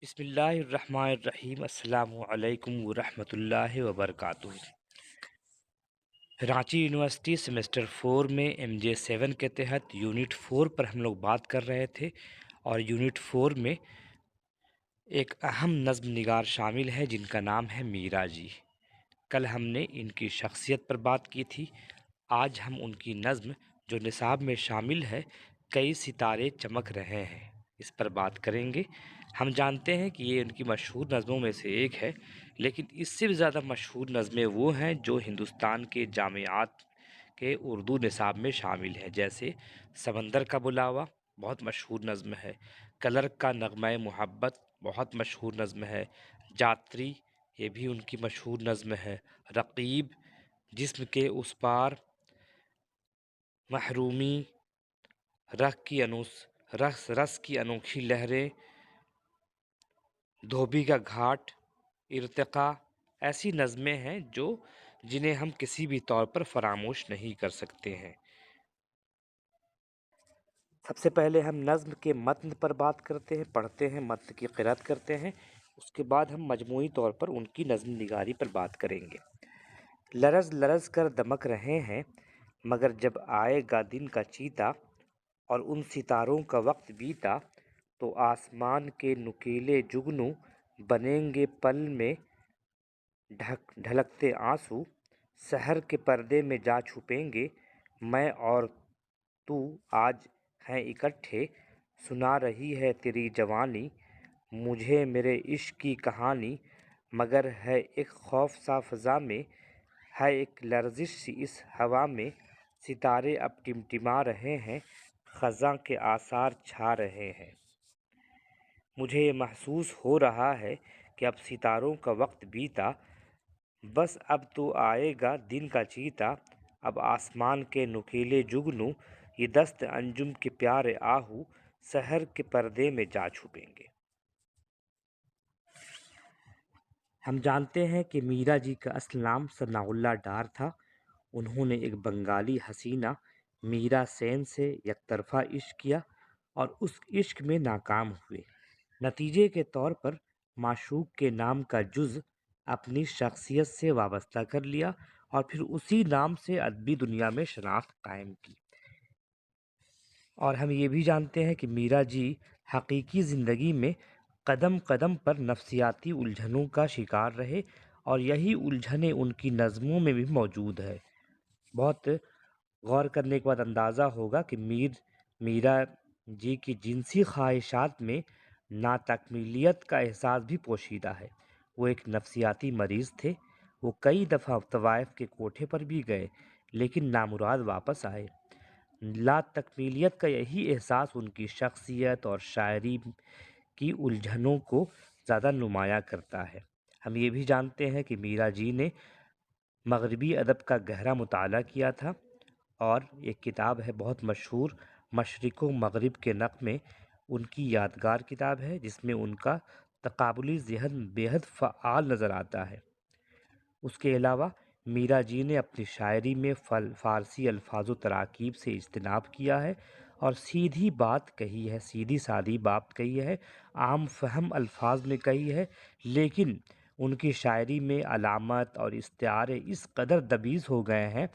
बिस्मिल्लाहिर्रहमानिर्रहीम। अस्सलाम वालेकुम वरहमतुल्लाहि वबरकातुहू। रांची यूनिवर्सिटी सेमेस्टर 4 में MJ7 के तहत यूनिट 4 पर हम लोग बात कर रहे थे, और यूनिट 4 में एक अहम नज़्म निगार शामिल है जिनका नाम है मीरा जी। कल हमने इनकी शख्सियत पर बात की थी। आज हम उनकी नज़्म जो निसाब में शामिल है, कई सितारे चमक रहे हैं, इस पर बात करेंगे। हम जानते हैं कि ये उनकी मशहूर नज़मों में से एक है, लेकिन इससे भी ज़्यादा मशहूर नज़में वो हैं जो हिंदुस्तान के जामियात के उर्दू निसाब में शामिल है। जैसे समंदर का बुलावा बहुत मशहूर नज़्म है, कलर का नगमा मोहब्बत बहुत मशहूर नज़्म है, जात्री ये भी उनकी मशहूर नज़्म है, रकीब, जिस्म के उस पार, महरूमी, रस की अनोखी लहरें, धोबी का घाट, इर्तिका, ऐसी नज़में हैं जिन्हें हम किसी भी तौर पर फरामोश नहीं कर सकते हैं। सबसे पहले हम नज़्म के मतन पर बात करते हैं, पढ़ते हैं, मतन की क़िरात करते हैं। उसके बाद हम मजमूई तौर पर उनकी नज़्म निगारी पर बात करेंगे। लरज़ लरज़ कर दमक रहे हैं, मगर जब आएगा दिन का चीता और उन सितारों का वक्त बीता, तो आसमान के नुकीले जुगनू बनेंगे पल में ढलकते आंसू, शहर के पर्दे में जा छुपेंगे। मैं और तू आज हैं इकट्ठे, सुना रही है तेरी जवानी मुझे मेरे इश्क की कहानी, मगर है एक खौफ सा फ़ज़ा में, है एक लर्जिश सी इस हवा में, सितारे अब टिमटिमा रहे हैं, ख़ज़ां के आसार छा रहे हैं। मुझे ये महसूस हो रहा है कि अब सितारों का वक्त बीता, बस अब तो आएगा दिन का चीता, अब आसमान के नुकीले जुगनू ये दस्त अंजुम के प्यारे आहू, शहर के पर्दे में जा छुपेंगे। हम जानते हैं कि मीरा जी का असल नाम सनाउल्लाह डार था। उन्होंने एक बंगाली हसीना मीरा सेन से एकतरफ़ा इश्क किया और उस इश्क में नाकाम हुए। नतीजे के तौर पर माशूक के नाम का जुज़ अपनी शख्सियत से वाबस्ता कर लिया और फिर उसी नाम से अदबी दुनिया में शनाख्त कायम की। और हम ये भी जानते हैं कि मीरा जी हकीकी ज़िंदगी में कदम कदम पर नफ्सियाती उलझनों का शिकार रहे, और यही उलझनें उनकी नज़मों में भी मौजूद है। बहुत गौर करने के बाद अंदाज़ा होगा कि मीरा जी की जिनसी ख्वाहिशात में नातकमीलियत का एहसास भी पोशीदा है। वो एक नफ्सियाती मरीज़ थे। वो कई दफ़ा तवाइफ के कोठे पर भी गए, लेकिन नामुराद वापस आए। ला तकमीलियत का यही एहसास उनकी शख्सियत और शायरी की उलझनों को ज़्यादा नुमायाँ करता है। हम ये भी जानते हैं कि मीरा जी ने मगरबी अदब का गहरा मुताला किया था, और एक किताब है बहुत मशहूर, मशरिक़ व मगरिब के नग़मे, उनकी यादगार किताब है जिसमें उनका तक़ाबुली ज़हन बेहद फ़आल नज़र आता है। उसके अलावा मीरा जी ने अपनी शायरी में फ़ारसी अल्फाज व तराकीब से इज्तिनाब किया है और सीधी बात कही है, सीधी सादी बात कही है, आम फ़हम अल्फाज में कही है। लेकिन उनकी शायरी में अलामत और इस्तिआरे इस कदर दबीज़ हो गए हैं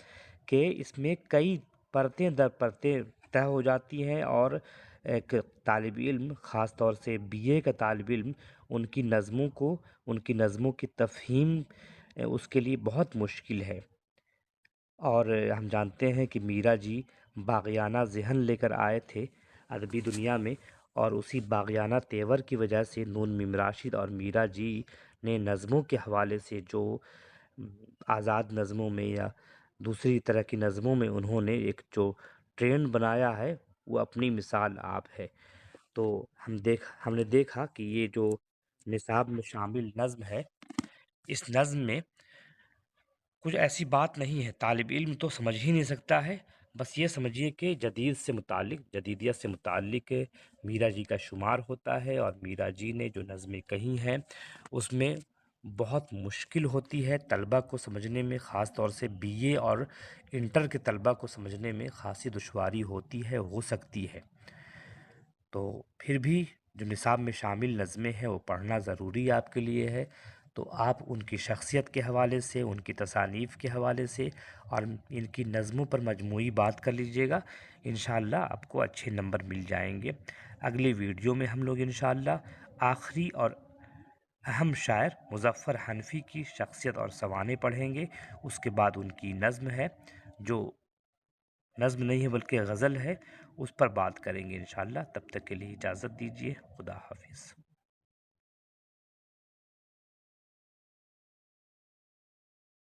कि इसमें कई परतें दर परतें तय हो जाती हैं, और एक तालिब इल्म, ख़ास तौर से BA का तालिब इल्म, उनकी नज़मों की तफ़हीम उसके लिए बहुत मुश्किल है। और हम जानते हैं कि मीरा जी बाग़ियाना ज़हन लेकर आए थे अदबी दुनिया में, और उसी बाग़ियाना तेवर की वजह से नून मीम राशिद और मीरा जी ने नज़मों के हवाले से जो आज़ाद नज़मों में या दूसरी तरह की नज़मों में उन्होंने एक जो ट्रेंड बनाया है, वो अपनी मिसाल आप है। तो हमने देखा कि ये जो निसाब में शामिल नज़्म है, इस नज़्म में कुछ ऐसी बात नहीं है, तालिब इल्म तो समझ ही नहीं सकता है। बस ये समझिए कि जदीदियत से मुताल्लिक़ मीरा जी का शुमार होता है, और मीरा जी ने जो नज़में कही हैं उसमें बहुत मुश्किल होती है तलबा को समझने में, ख़ास तौर से BA और इंटर के तलबा को समझने में ख़ासी दुश्वारी होती है, हो सकती है। तो फिर भी جو نصاب میں شامل نظمیں ہیں وہ پڑھنا ضروری آپ کے لیے ہے، تو آپ ان کی شخصیت کے حوالے سے، ان کی تصانیف کے حوالے سے اور ان کی نظموں پر مجموعی بات کر لیجئے گا، انشاءاللہ آپ کو اچھے نمبر مل جائیں گے۔ اگلی ویڈیو میں ہم لوگ انشاءاللہ آخری اور اہم شاعر مظفر حنفی کی شخصیت اور سوانح پڑھیں گے، اس کے بعد ان کی نظم ہے جو نظم نہیں ہے بلکہ غزل ہے، اس پر بات کریں گے انشاءاللہ۔ تب تک کے لیے اجازت دیجیے، خدا حافظ۔